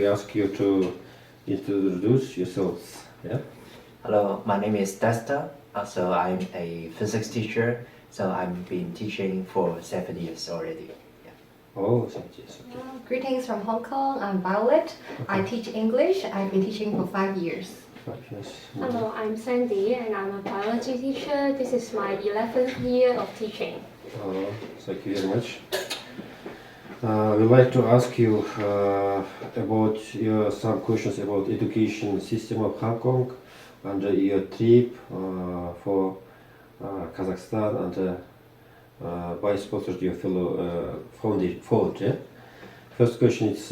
ask you to introduce yourselves. Yeah. Hello, my name is Desta. So I'm a physics teacher. So I've been teaching for 7 years already. Yeah. Oh, thank you. Okay. Greetings from Hong Kong. I'm Violet. I teach English. I've been teaching for 5 years. 5 years. Hello, I'm Sandy and I'm a biology teacher. This is my 11th year of teaching. Thank you very much. We'd like to ask you about some questions about education system of Hong Kong and your trip for Kazakhstan and by sponsored your fellow founder. Yeah? First question is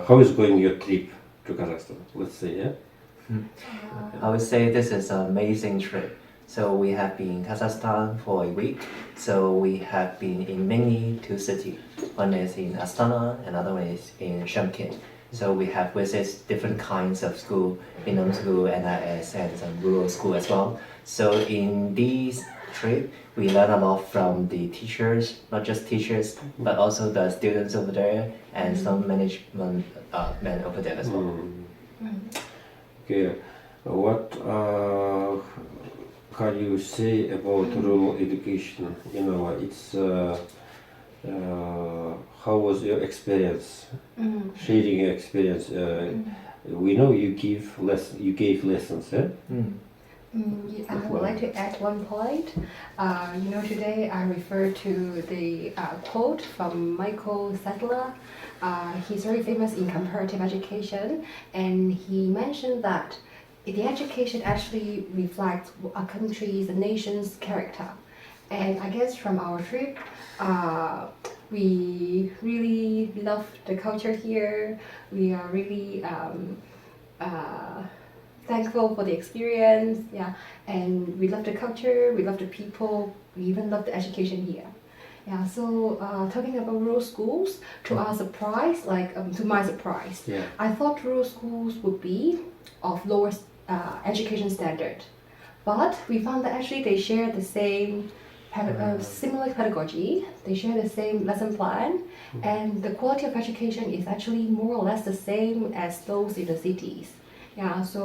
how is going your trip to Kazakhstan? Let's say, yeah. I would say this is an amazing trip. So we have been in Kazakhstan for a week. So we have been in mainly 2 cities. One is in Astana, another one is in Shamkin. So we have visited different kinds of school, Bilім school, NIS, and some rural school as well. So in this trip, we learn a lot from the teachers, not just teachers, but also the students over there and some management men over there as well. Okay, what can you say about rural education? You know, it's how was your experience? Sharing your experience. We know you gave lessons, eh? I would like to add one point. Today I refer to the quote from Michael Sadler. He's very famous in comparative education, and he mentioned that the education actually reflects a country's, a nation's character. And I guess from our trip, we really love the culture here. We are really thankful for the experience, yeah. And we love the culture, we love the people, we even love the education here. Yeah, so talking about rural schools, to our surprise, to my surprise, Yeah. I thought rural schools would be of lower education standard. But we found that actually they share the same similar pedagogy, they share the same lesson plan, and the quality of education is actually more or less the same as those in the cities. Yeah, so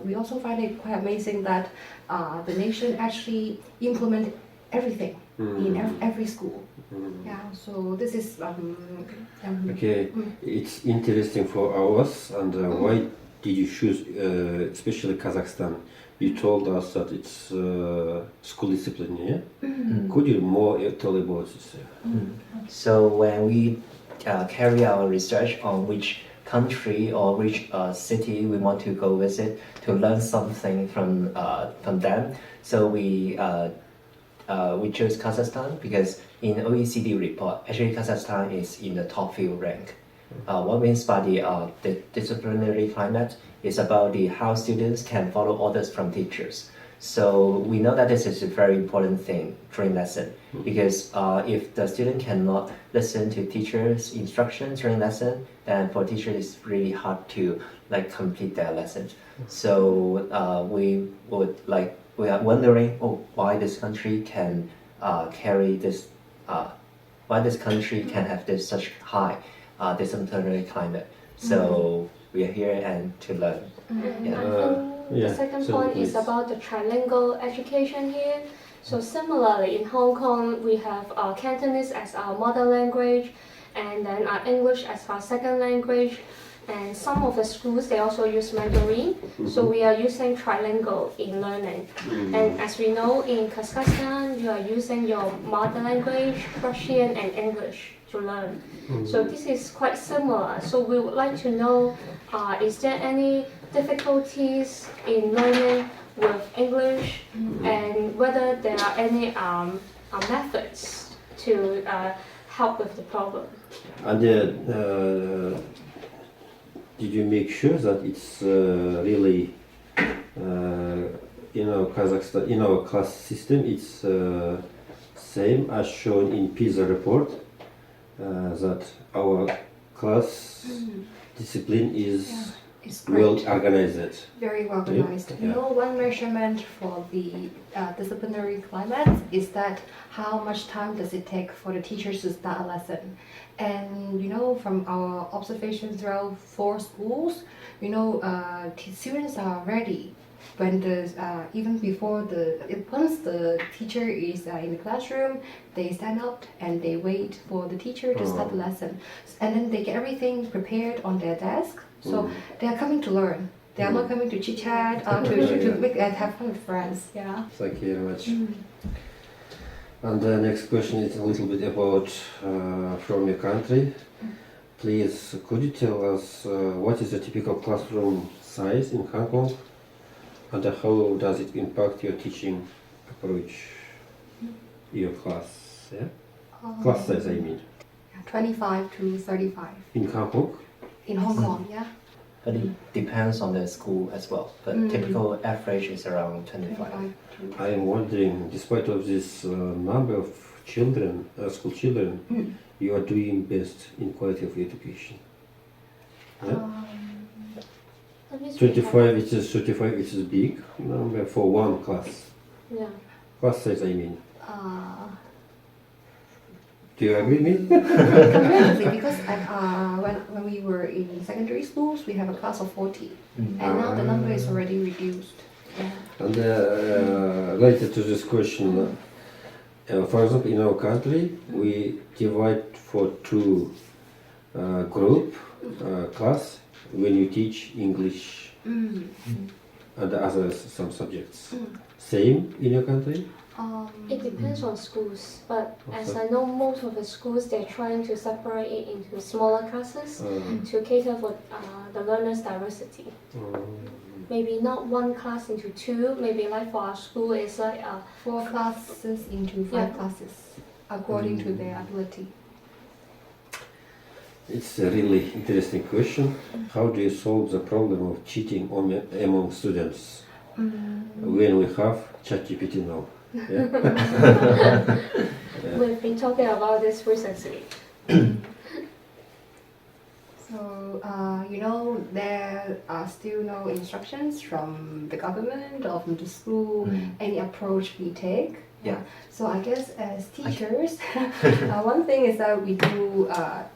we also find it quite amazing that the nation actually implemented everything in every school. Yeah, so this is Okay, it's interesting for us. And why did you choose, especially Kazakhstan? You told us that it's school discipline, yeah? Could you more tell about this? So when we carry our research on which country or which city we want to go visit to learn something from them, so we chose Kazakhstan because in OECD report, actually Kazakhstan is in the top few rank. What means by the disciplinary climate is about how students can follow orders from teachers. So we know that this is a very important thing during lesson because if the student cannot listen to teachers' instructions during lesson, then for teachers it's really hard to complete their lessons. So we are wondering why this country can carry this, why this country can have this such high disciplinary climate. So we are here and to learn. The second point is about the trilingual education here. So similarly, in Hong Kong, we have Cantonese as our mother language, and then English as our second language. And some of the schools, they also use Mandarin. So we are using trilingual in learning. And as we know, in Kazakhstan, you are using your mother language, Russian, and English to learn. So this is quite similar. So we would like to know, is there any difficulties in learning with English, and whether there are any methods to help with the problem? And did you make sure that it's really Kazakhstan, in our class system, it's same as shown in PISA report, that our class discipline is It's great. well organized. Very well organized. Yeah. You know, one measurement for the disciplinary climate is that how much time does it take for the teachers to start a lesson. And you know, from our observations throughout 4 schools, you know, students are ready when even before once the teacher is in the classroom, they stand up and they wait for the teacher to start the lesson, and then they get everything prepared on their desk. So they are coming to learn. They are not coming to chit chat to make have fun with friends. Yeah. Thank you very much. And the next question is a little bit about from your country. Please, could you tell us what is the typical classroom size in Hong Kong, and how does it impact your teaching approach, your class? Yeah, class size, I mean. 25 to 35. In Hong Kong? In Hong Kong, yeah. But it depends on the school as well. But typical average is around 25. I am wondering, despite of this number of children, school children, you are doing best in quality of education. Yeah? 35, it is big number for one class. Yeah. Class size, I mean. Do you agree with me? Comparatively, because when we were in secondary schools, we have a class of 40, and now the number is already reduced. Yeah. And related to this question, for example, in our country, we divide for 2 group class when you teach English and other some subjects. Same in your country? It depends on schools, but as I know, most of the schools, they're trying to separate it into smaller classes to cater for the learners' diversity. Maybe not 1 class into 2, maybe like for our school, it's like 4 classes into 5 classes, according to their ability. It's a really interesting question. How do you solve the problem of cheating among students when we have ChatGPT now? Yeah. We've been talking about this recently. So, you know, there are still no instructions from the government or from the school, any approach we take. Yeah. So I guess as teachers, one thing is that we do,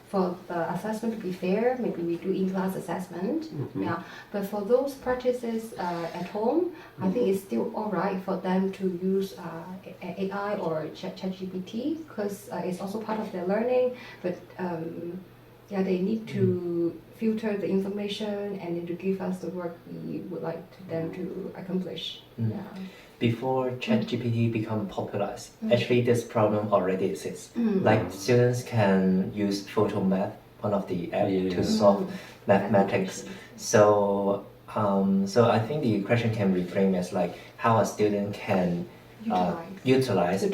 for the assessment to be fair, maybe we do in-class assessment. Yeah. But for those practices at home, I think it's still alright for them to use AI or ChatGPT, because it's also part of their learning. But yeah, they need to filter the information and then to give us the work we would like them to accomplish. Yeah. Before ChatGPT become popular, actually this problem already exists. Like students can use PhotoMath, one of the apps, to solve mathematics. So, so I think the question can reframe as like how a student can utilize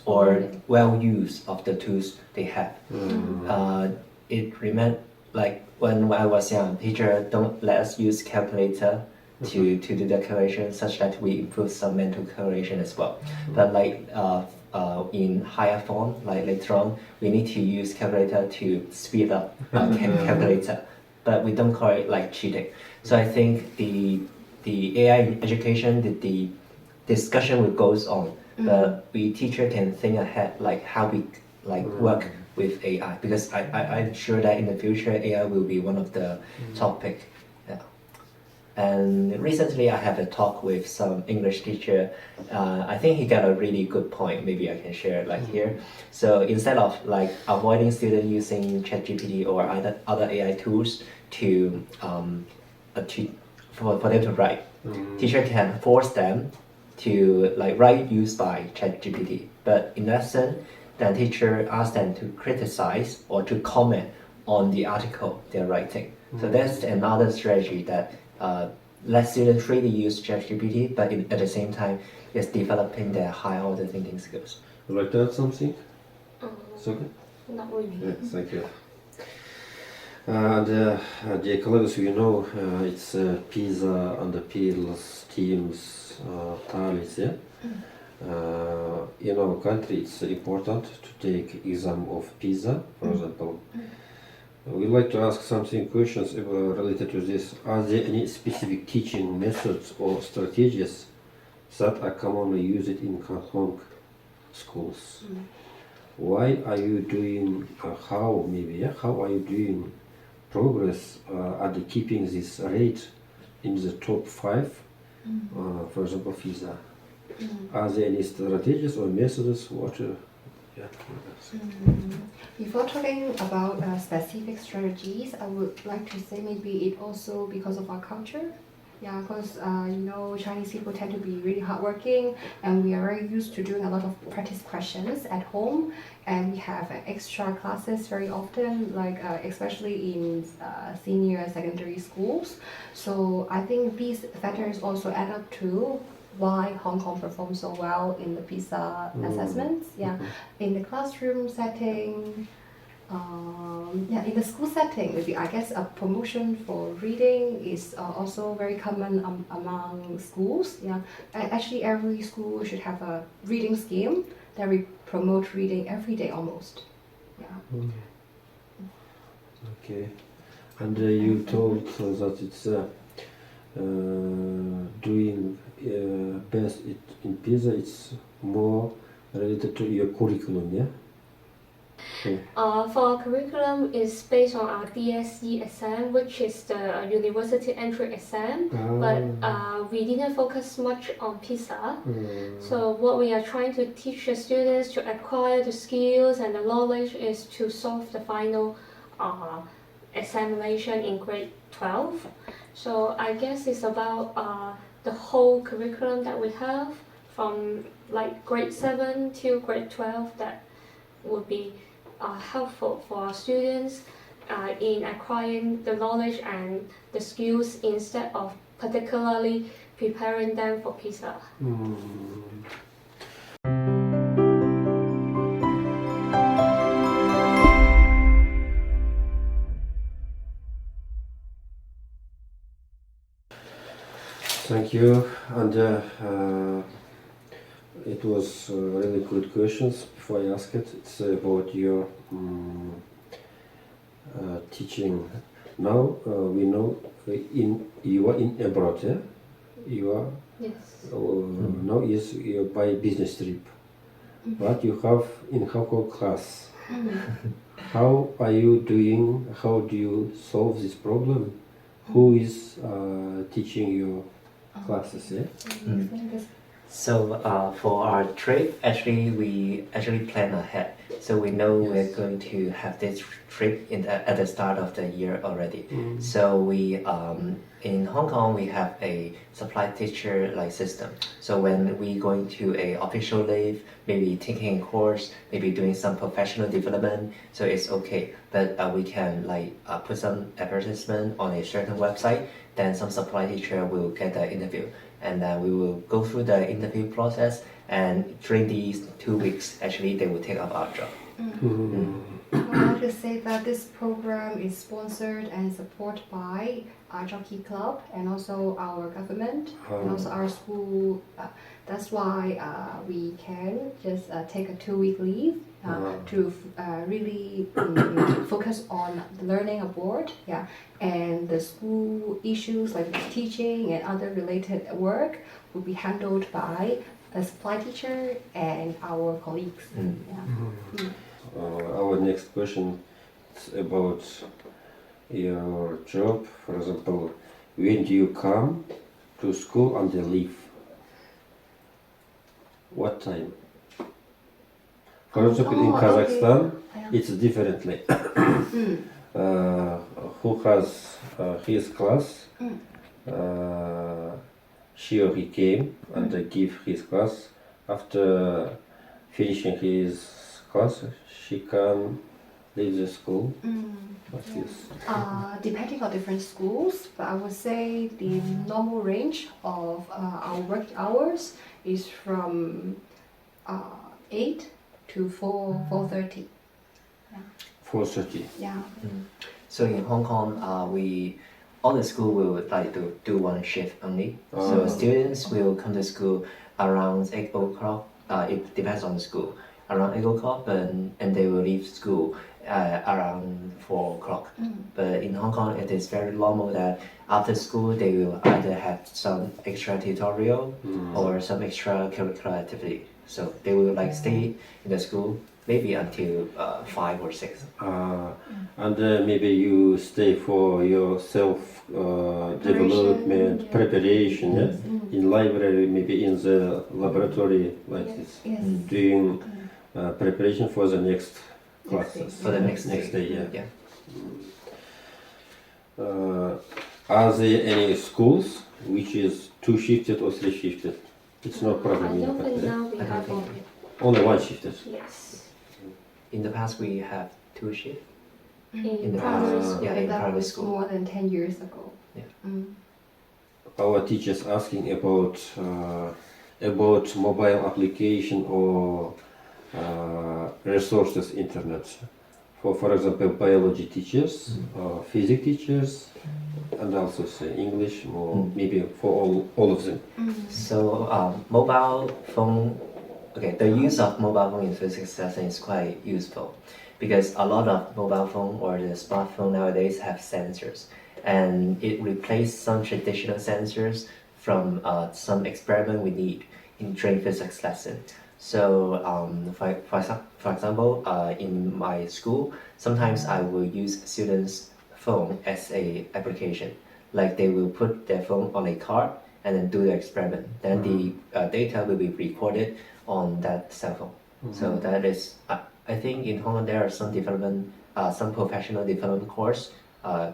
or well use of the tools they have. It remains like when I was young, teacher don't let us use calculator to do the calculation, such that we improve some mental calculation as well. But like in higher form, like later on, we need to use calculator to speed up calculator, but we don't call it like cheating. So I think the AI education, the discussion will goes on, but we teacher can think ahead like how we work with AI, because I'm sure that in the future AI will be one of the topic. Yeah. And recently I have a talk with some English teacher. I think he got a really good point. Maybe I can share it like here. So instead of like avoiding students using ChatGPT or other AI tools to for them to write, teacher can force them to like write used by ChatGPT. But in lesson, then teacher asks them to criticize or to comment on the article they're writing. So that's another strategy that let students really use ChatGPT, but at the same time, it's developing their high order thinking skills. Would you like to add something? Something? Not really. Yeah, thank you. Dear colleagues, you know it's PISA and the PIRLS, TIMSS, TALIS, yeah? In our country, it's important to take exam of PISA, for example. We'd like to ask something questions related to this. Are there any specific teaching methods or strategies that are commonly used in Hong schools? Why are you doing, how are you doing progress at keeping this rate in the top 5, for example, PISA? Are there any strategies or methods? Before talking about specific strategies, I would like to say maybe it also because of our culture. Yeah, because Chinese people tend to be really hardworking, and we are very used to doing a lot of practice questions at home, and we have extra classes very often, like especially in senior secondary schools. So I think these factors also add up to why Hong Kong performs so well in the PISA assessments. Yeah, in the classroom setting. In the school setting, maybe I guess a promotion for reading is also very common among schools. Yeah, actually every school should have a reading scheme that we promote reading every day almost. Yeah. Okay, and you told that it's doing best in PISA. It's more related to your curriculum, yeah. For our curriculum, is based on our DSE exam, which is the university entry exam, but we didn't focus much on PISA. So what we are trying to teach the students to acquire the skills and the knowledge is to solve the final examination in grade 12. So I guess it's about the whole curriculum that we have from like grade 7 to grade 12 that would be helpful for our students in acquiring the knowledge and the skills instead of particularly preparing them for PISA. Thank you, and it was really good questions. Before I ask it, it's about your teaching. Now we know you are in abroad, yeah? You are. Yes. Now is by business trip, but you have in Hong Kong class. How are you doing? How do you solve this problem? Who is teaching your classes? Yeah. So for our trip, we plan ahead. So we know we're going to have this trip at the start of the year already. So we in Hong Kong we have a supply teacher like system. So when we going to a official leave, maybe taking a course, maybe doing some professional development, so it's okay. But we can put some advertisement on a certain website. Then some supply teacher will get the interview. And then we will go through the interview process, and during these 2 weeks, actually, they will take up our job. I want to say that this program is sponsored and supported by our Jockey Club and also our government and also our school. That's why we can just take a 2-week leave to really focus on learning abroad. Yeah, and the school issues like teaching and other related work will be handled by a supply teacher and our colleagues. Our next question is about your job. For example, when do you come to school and then leave? What time? For example, in Kazakhstan, it's differently. Who has his class, she or he came and give his class. After finishing his class, she can leave the school. Depending on different schools, but I would say the normal range of our work hours is from 8 to 4:30. 4:30. Yeah. So in Hong Kong, all the school will like to do one shift only. So students will come to school around 8 o'clock. It depends on the school. Around 8 o'clock, and they will leave school around 4 o'clock. But in Hong Kong, it is very normal that after school they will either have some extra tutorial or some extracurricular activity. So they will like stay in the school maybe until 5 or 6. And maybe you stay for your self development, preparation, yeah? In library, maybe in the laboratory, like this, doing preparation for the next classes. For the next day, yeah. Are there any schools which is 2 shifted or 3 shifted? It's not problem. I don't think now we have only 1 shifted. Yes. In the past, we have 2 shifts. In the primary past, school. yeah, in that primary was school. more than 10 years ago. Our teachers asking about mobile application or resources internet. For example, biology teachers, physics teachers, and also say English, or maybe for all of them. So mobile phone, the use of mobile phone in physics lesson is quite useful because a lot of mobile phone or the smartphone nowadays have sensors, and it replaced some traditional sensors from some experiment we need during physics lesson. So for example, in my school, sometimes I will use students' phone as a application. Like they will put their phone on a card and then do the experiment. Then the data will be recorded on that cell phone. So that is, I think in Hong Kong there are some development, some professional development course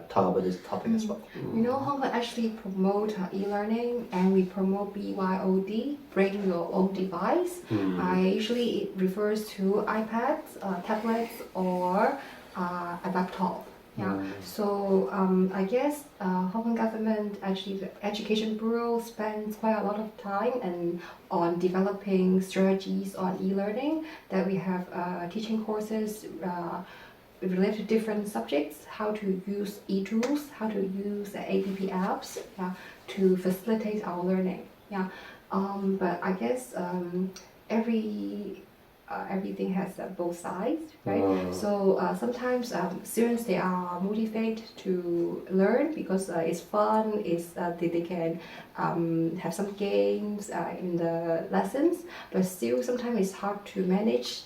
talk about this topic as well. You know, Hong Kong actually promote e-learning, and we promote BYOD, bring your own device. Usually it refers to iPads, tablets, or a laptop. Yeah. So I guess Hong Kong government, actually the Education Bureau, spends quite a lot of time on developing strategies on e-learning. That we have teaching courses related to different subjects, how to use e-tools, how to use app apps, to facilitate our learning. But I guess everything has both sides, right? So sometimes students, they are motivated to learn because it's fun, they can have some games in the lessons, but still sometimes it's hard to manage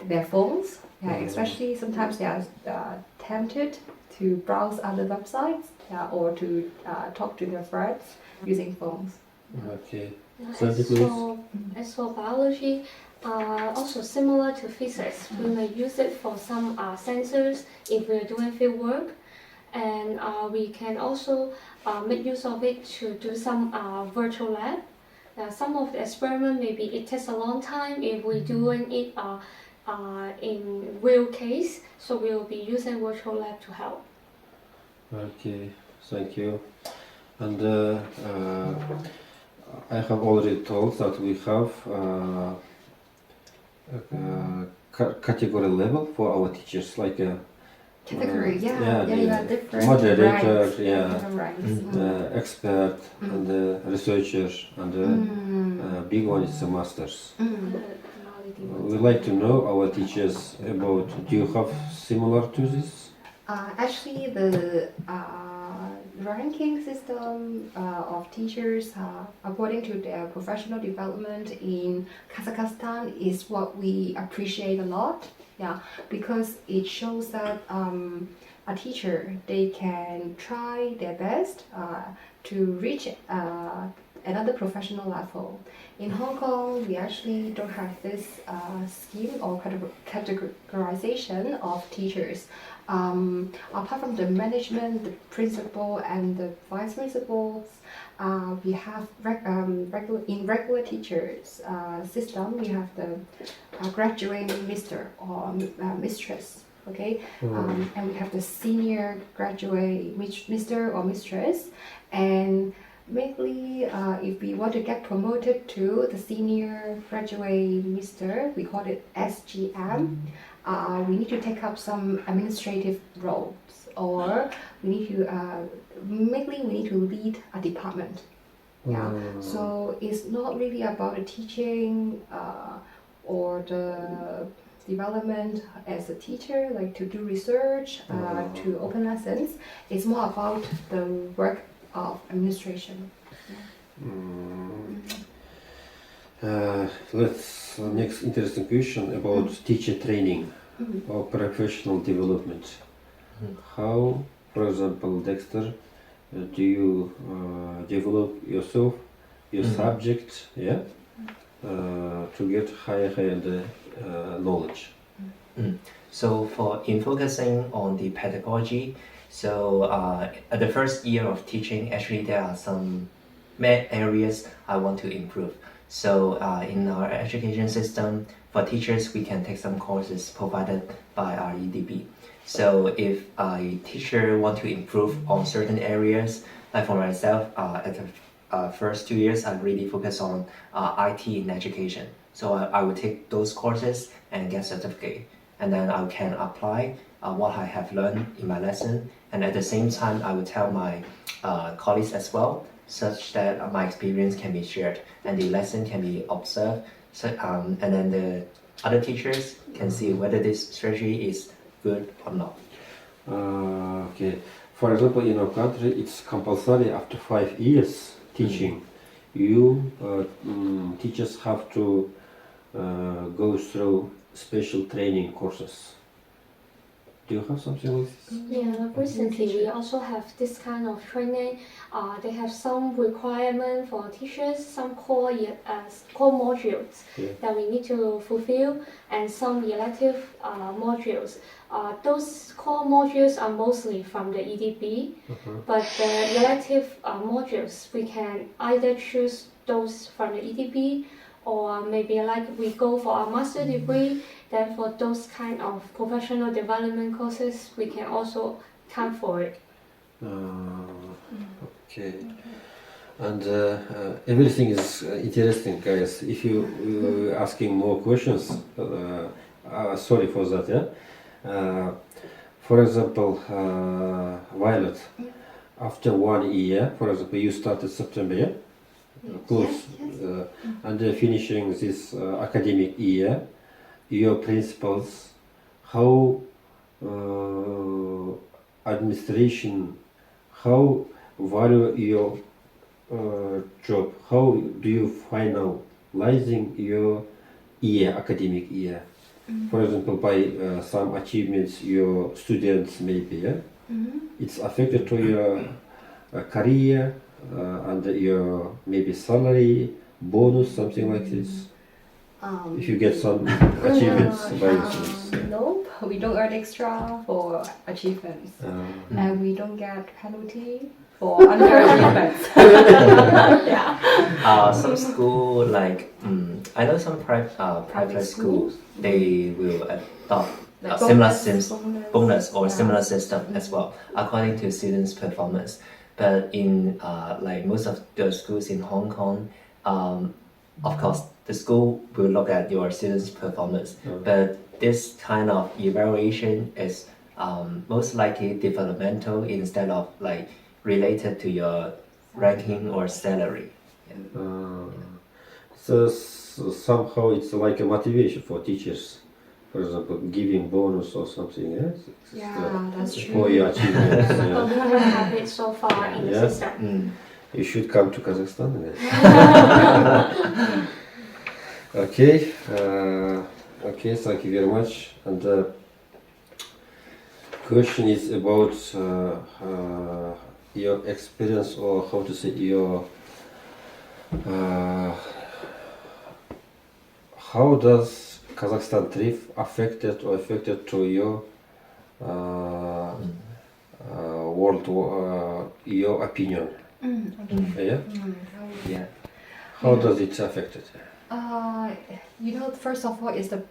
their phones. Especially sometimes they are tempted to browse other websites or to talk to their friends using phones. Okay. As for biology, also similar to physics, we may use it for some sensors if we're doing field work, and we can also make use of it to do some virtual lab. Some of the experiment, maybe it takes a long time if we're doing it in real case, so we will be using virtual lab to help. Okay, thank you. And I have already told that we have category level for our teachers, like a category, different moderator, ranks, different ranks. Expert, and researcher, and big one is the masters. We like to know our teachers about. Do you have similar to this? Actually, the ranking system of teachers according to their professional development in Kazakhstan is what we appreciate a lot. Because it shows that a teacher, they can try their best to reach another professional level. In Hong Kong, we actually don't have this scheme or categorization of teachers. Apart from the management, the principal, and the vice principals, we have regular teachers system. We have the graduate mister or mistress. Okay, and we have the senior graduate mister or mistress, and mainly if we want to get promoted to the senior graduate mister, we call it SGM. We need to take up some administrative roles, or we need to mainly we need to lead a department. So it's not really about the teaching or the development as a teacher, like to do research, to open lessons. It's more about the work of administration. Let's next interesting question about teacher training or professional development. How, for example, Dexter, do you develop yourself, your subject, to get higher knowledge? So in focusing on the pedagogy, so at the first year of teaching, actually there are some areas I want to improve. So in our education system, for teachers, we can take some courses provided by our EDB. So if a teacher want to improve on certain areas, like for myself, at the first 2 years, I really focus on IT in education. So I would take those courses and get certificate. And then I can apply what I have learned in my lesson. And at the same time, I would tell my colleagues as well, such that my experience can be shared and the lesson can be observed. So, and then the other teachers can see whether this strategy is good or not. Okay. For example, in our country, it's compulsory after 5 years teaching. You teachers have to go through special training courses. Do you have something like this? Yeah, recently we also have this kind of training. They have some requirement for teachers, some core modules that we need to fulfill, and some elective modules. Those core modules are mostly from the EDB, but the elective modules, we can either choose those from the EDB, or maybe like we go for a master degree. Then for those kind of professional development courses, we can also count for it. Okay. And everything is interesting, guys. If you asking more questions, sorry for that. For example, Violet, after 1 year, for example, you started September, close, and finishing this academic year, your principles, how administration, how value your job, how do you finalizing your year, academic year? For example, by some achievements your students maybe, it's affected to your career and your maybe salary, bonus, something like this. If you get some achievements by your students. Nope, we don't earn extra for achievements, and we don't get penalty for underachievements. Some school, like I know some private schools, they will adopt a similar bonus or similar system as well, according to students' performance. But in like most of the schools in Hong Kong, of course, the school will look at your students' performance, but this kind of evaluation is most likely developmental instead of like related to your ranking or salary. So somehow it's like a motivation for teachers. For example, giving bonus or something else. Yeah, that's true. For your achievements. But we don't have it so far in the system. You should come to Kazakhstan. Okay. Okay. Thank you very much. And the question is about your experience, or how to say your. How does Kazakhstan trip affected to your world, your opinion? Yeah. How does it affect it? First of all, is the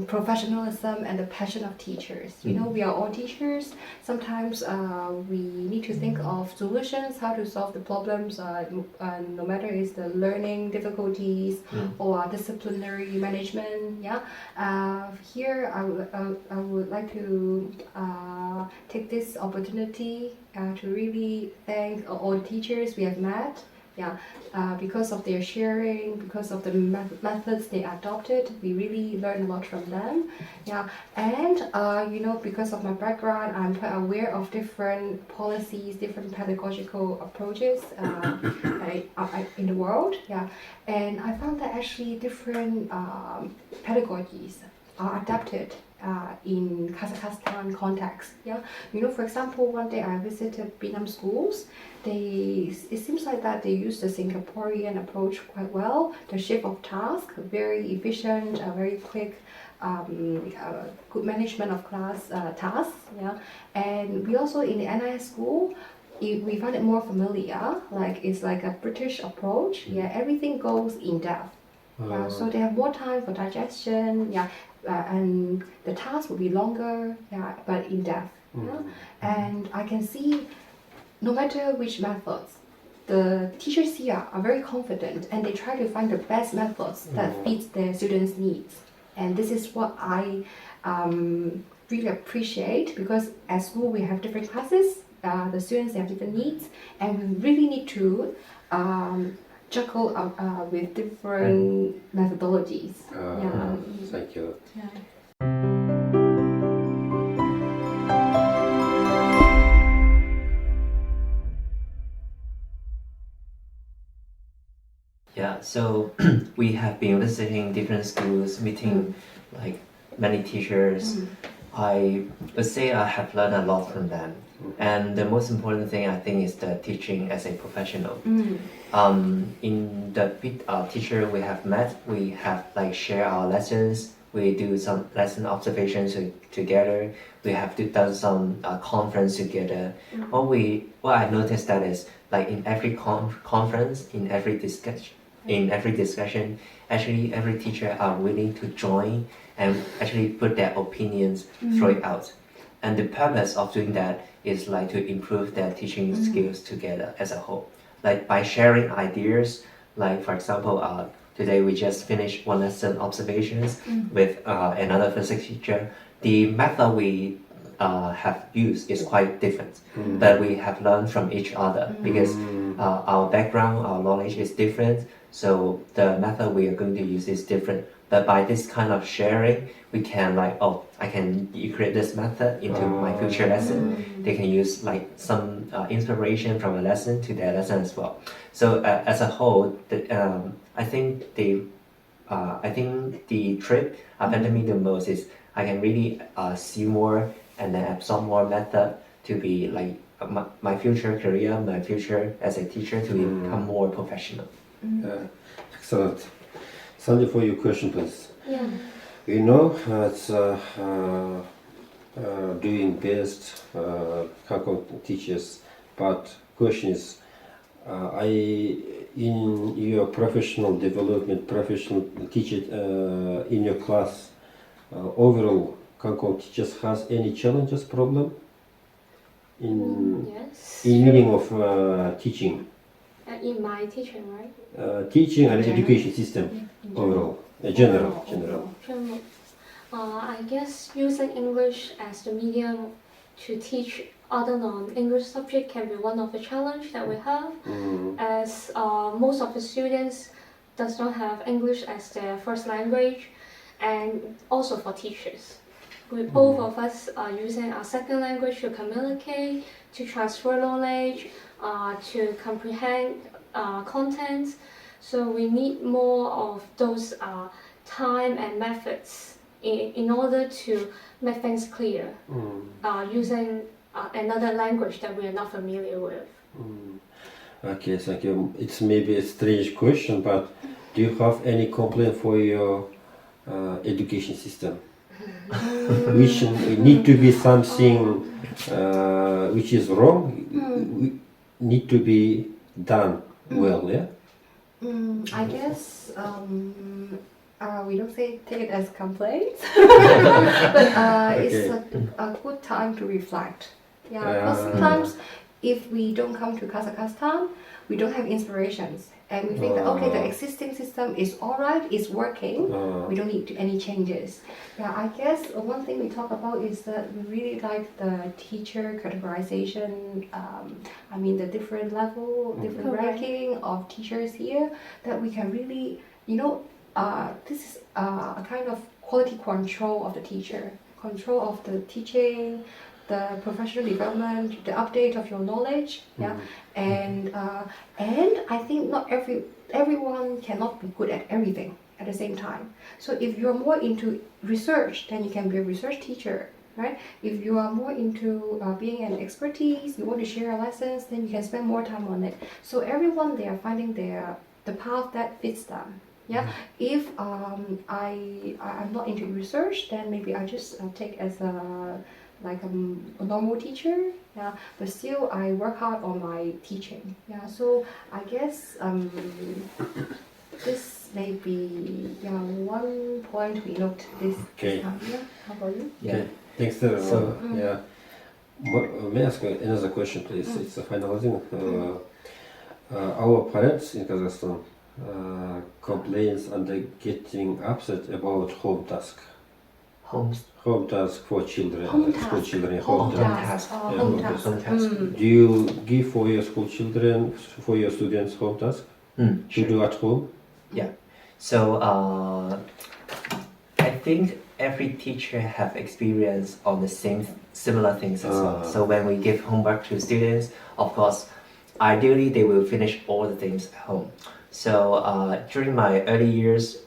professionalism and the passion of teachers. We are all teachers. Sometimes we need to think of solutions, how to solve the problems, no matter it's the learning difficulties or disciplinary management. Here I would like to take this opportunity to really thank all the teachers we have met. Yeah, because of their sharing, because of the methods they adopted, we really learn a lot from them. Yeah, and because of my background, I'm quite aware of different policies, different pedagogical approaches in the world. Yeah, and I found that actually different pedagogies are adapted in Kazakhstan context. Yeah, for example, one day I visited Білім schools. It seems like that they use the Singaporean approach quite well. The shift of task, very efficient, very quick, good management of class tasks. Yeah, and we also in the NIS school, we find it more familiar. Like it's like a British approach. Yeah, everything goes in depth. Yeah, so they have more time for digestion. Yeah. And the task will be longer, yeah, but in depth. Yeah? And I can see, no matter which methods, the teachers here are very confident and they try to find the best methods that fits their students' needs. And this is what I really appreciate, because at school we have different classes, the students have different needs, and we really need to juggle with different methodologies. Yeah. Thank you. Yeah. Yeah, so we have been visiting different schools, meeting like many teachers. I would say I have learned a lot from them. And the most important thing I think is the teaching as a professional. In the teacher we have met, we have like share our lessons. We do some lesson observations together. We have done some conference together. What I noticed that is like in every conference, in every discussion, actually every teacher are willing to join and actually put their opinions throw it out. And the purpose of doing that is like to improve their teaching skills together as a whole. Like by sharing ideas, like for example, today we just finished one lesson observations with another physics teacher. The method we have used is quite different, but we have learned from each other because our background, our knowledge is different. So the method we are going to use is different. But by this kind of sharing, we can like, I can create this method into my future lesson. They can use like some inspiration from a lesson to their lesson as well. So as a whole, I think the trip affected me the most is I can really see more and then absorb more method to be like my future career, my future as a teacher to become more professional. Excellent. Sandy, for your question, please. Yeah. We know it's doing best Hong teachers, but question is, in your professional development, professional teacher in your class, overall, Hong Kong teachers has any challenges, problem Yes. in meaning of teaching? In my teaching, right? Teaching and education system overall, general. I guess using English as the medium to teach other non-English subject can be one of the challenge that we have, as most of the students does not have English as their first language, and also for teachers. Both of us are using our second language to communicate, to transfer knowledge, to comprehend content. So we need more of those time and methods in order to make things clear, using another language that we are not familiar with. Okay, thank you. It's maybe a strange question, but do you have any complaint for your education system? Which need to be something which is wrong, need to be done well, yeah? I guess we don't take it as complaints, but it's a good time to reflect. Yeah, because sometimes if we don't come to Kazakhstan, we don't have inspirations. And we think that, okay, the existing system is alright, it's working, we don't need any changes. Yeah, I guess one thing we talk about is that we really like the teacher categorization, I mean the different level, different ranking of teachers here, that we can really, you know, this is a kind of quality control of the teacher, control of the teaching, the professional development, the update of your knowledge, yeah, and I think not everyone cannot be good at everything at the same time. So if you're more into research, then you can be a research teacher, right? If you are more into being an expertise, you want to share your lessons, then you can spend more time on it. So everyone, they are finding the path that fits them. Yeah, if I'm not into research, then maybe I just take as a normal teacher, yeah, but still I work hard on my teaching, yeah, so I guess this may be one point we note this time. Yeah. How about you? Yeah. Okay. Thanks, sir. Yeah. May I ask another question, please? It's finalizing. Our parents in Kazakhstan complains and they getting upset about home task. Home task for children, school children. Home task. Home task. Do you give for your school children, for your students, home task? You do at home? Yeah. So I think every teacher have experience on the similar things as well. So when we give homework to students, of course, ideally they will finish all the things at home. So during my early years,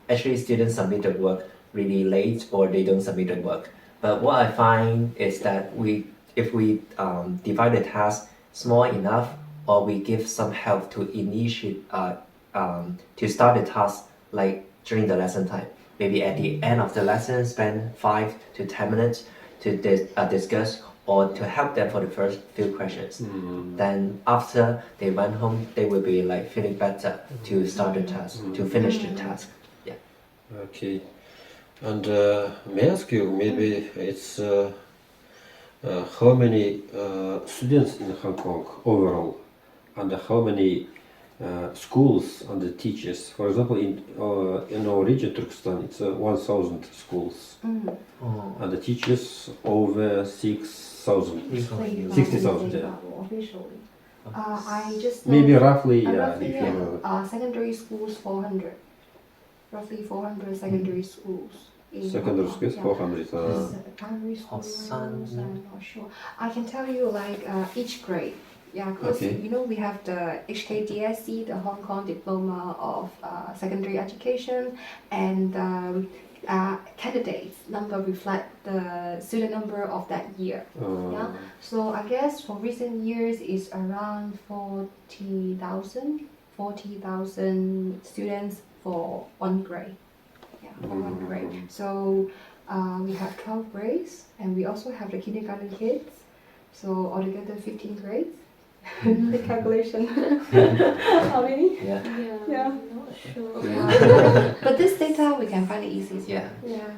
actually students submit their work really late or they don't submit the work. But what I find is that if we divide the task small enough, or we give some help to initiate to start the task like during the lesson time, maybe at the end of the lesson spend 5 to 10 minutes to discuss or to help them for the first few questions. Then after they went home, they will be like feeling better to start the task, to finish the task. Yeah. Okay. And may I ask you, maybe it's how many students in Hong Kong overall, and how many schools and the teachers? For example, in our region, Turkestan, it's 1,000 schools, and the teachers over 6,000. 60,000, yeah. Officially. I just maybe roughly, secondary schools 400. Roughly 400 secondary schools. Secondary schools, 400. Primary schools, I'm not sure. I can tell you like each grade. Yeah, because you know we have the HKDSC, the Hong Kong Diploma of Secondary Education, and candidates number reflect the student number of that year. Yeah, so I guess for recent years it's around 40,000 students for one grade. Yeah, for one grade. So we have 12 grades, and we also have the kindergarten kids. So altogether 15 grades. The calculation. How many? Yeah. Yeah. I'm not sure. Yeah. But this data we can find it easy. Yeah. Yeah.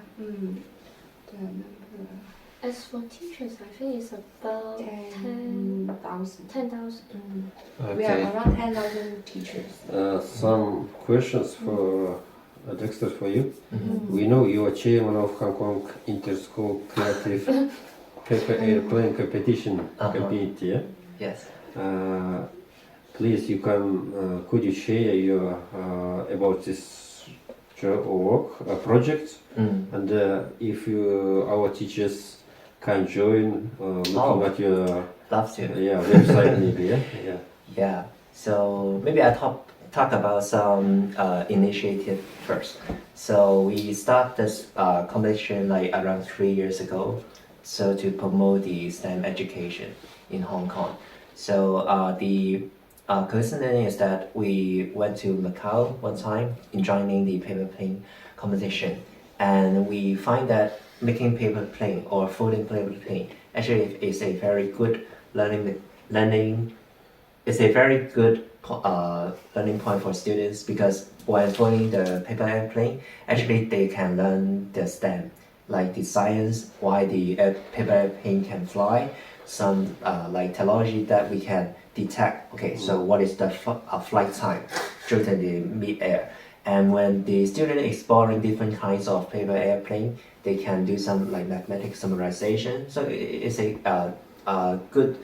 As for teachers, I think it's about 10,000. 10,000. We have around 10,000 teachers. Some questions for Dexter for you. We know you are chairman of Hong Kong Interschool Creative Paper Airplane Competition Committee. Yeah? Yes. Please, could you share your about this job or work project, and if our teachers can join looking at your love to. website maybe. Yeah. So maybe I talk about some initiative first. So we start this competition like around 3 years ago. So to promote the STEM education in Hong Kong. So the coincidence is that we went to Macau one time in joining the paper plane competition, and we find that making paper plane or folding paper plane actually is a very good learning. It's a very good learning point for students, because when folding the paper airplane, actually they can learn the STEM, like the science, why the paper airplane can fly. some like technology that we can detect. Okay, so what is the flight time during the mid-air? And when the student exploring different kinds of paper airplane, they can do some like mathematic summarization. So it's a good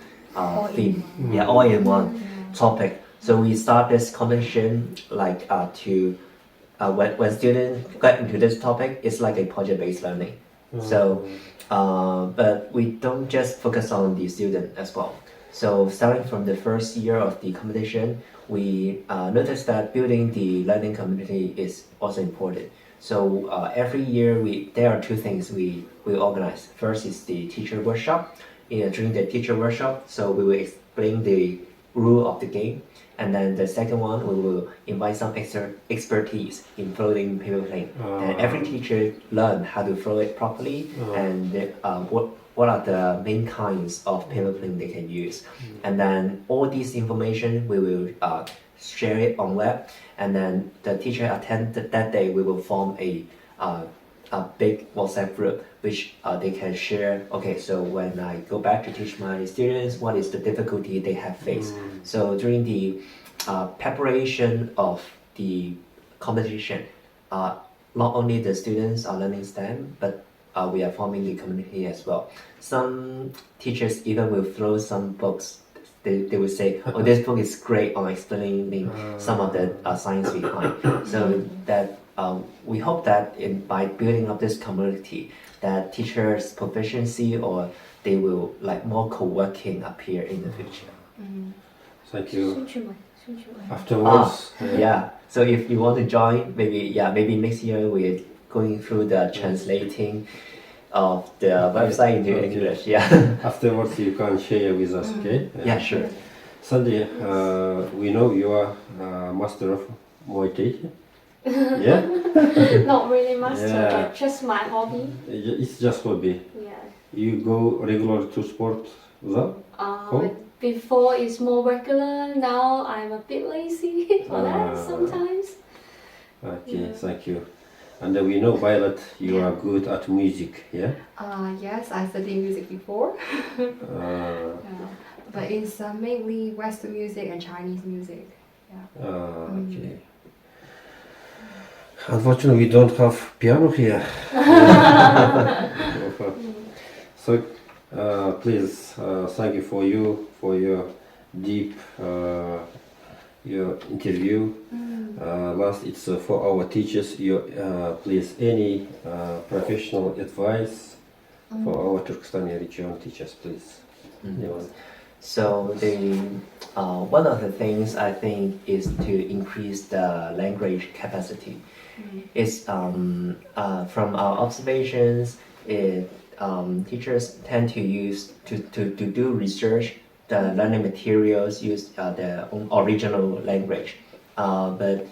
theme, yeah, all-in-one topic. So we start this competition like when students get into this topic, it's like a project-based learning. So, but we don't just focus on the student as well. So starting from the first year of the competition, we noticed that building the learning community is also important. So every year there are two things we organize. First is the teacher workshop. During the teacher workshop, so we will explain the rule of the game. And then the second one, we will invite some expertise in floating paper plane. And every teacher learn how to float it properly and what are the main kinds of paper plane they can use. And then all this information, we will share it on web. And then the teacher attend that day, we will form a big WhatsApp group which they can share. Okay, so when I go back to teach my students, what is the difficulty they have faced? So during the preparation of the competition, not only the students are learning STEM, but we are forming the community as well. Some teachers even will throw some books. They will say, oh, this book is great on explaining some of the science behind. So that we hope that by building up this community, that teachers' proficiency or they will like more co-working appear in the future. Thank you. Afterwards, yeah. So if you want to join, maybe next year we're going through the translating of the website into English. Yeah. Afterwards, you can share with us, okay? Yeah, sure. Sandy, we know you are master of Muay Thai. Yeah? Not really master, Yeah. but just my hobby. It's just hobby. Yeah. You go regular to sport zone? Before it's more regular. Now I'm a bit lazy for that sometimes. Okay, thank you. And we know, Violet, you are good at music, yeah? Yes, I studied music before. But it's mainly Western music and Chinese music. Yeah. Okay. Unfortunately, we don't have piano here. So, please, thank you for your deep your interview. Last, it's for our teachers. Please, any professional advice for our Turkestani region teachers, please. So one of the things I think is to increase the language capacity. It's from our observations, teachers tend to use to do research. The learning materials use their own original language, but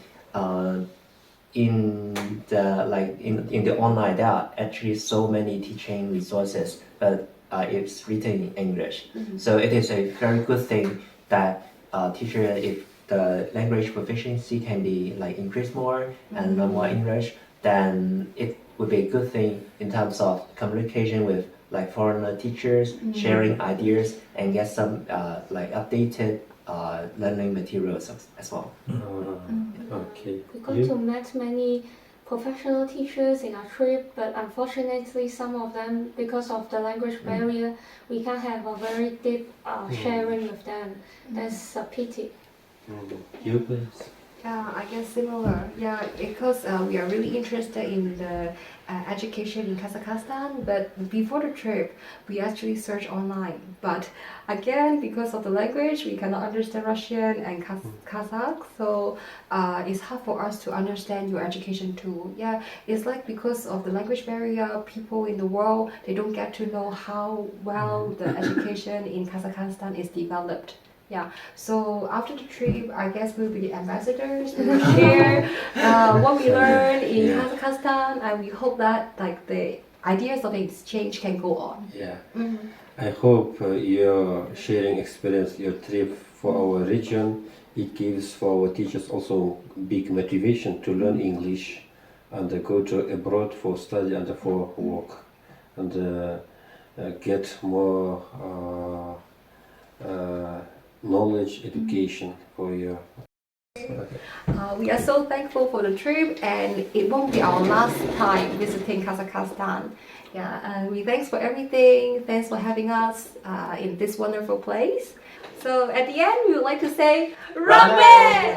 in the online there are actually so many teaching resources, but it's written in English. So it is a very good thing that teacher, if the language proficiency can be like increased more and learn more English, then it would be a good thing in terms of communication with like foreigner teachers, sharing ideas and get some like updated learning materials as well. Okay. We got to meet many professional teachers in our trip, but unfortunately some of them, because of the language barrier, we can't have a very deep sharing with them. That's a pity. You please. Yeah, I guess similar. Yeah, because we are really interested in the education in Kazakhstan, but before the trip, we actually searched online. But again, because of the language, we cannot understand Russian and Kazakh, so it's hard for us to understand your education too. Yeah, it's like because of the language barrier, people in the world, they don't get to know how well the education in Kazakhstan is developed. Yeah, so after the trip, I guess we'll be the ambassadors. We will share what we learned in Kazakhstan, and we hope that like the ideas of exchange can go on. Yeah, I hope your sharing experience, your trip for our region, it gives for our teachers also big motivation to learn English and go to abroad for study and for work. And get more knowledge, education for you. We are so thankful for the trip, and it won't be our last time visiting Kazakhstan. Yeah, and we thanks for everything. Thanks for having us in this wonderful place. So at the end, we would like to say, Ramen!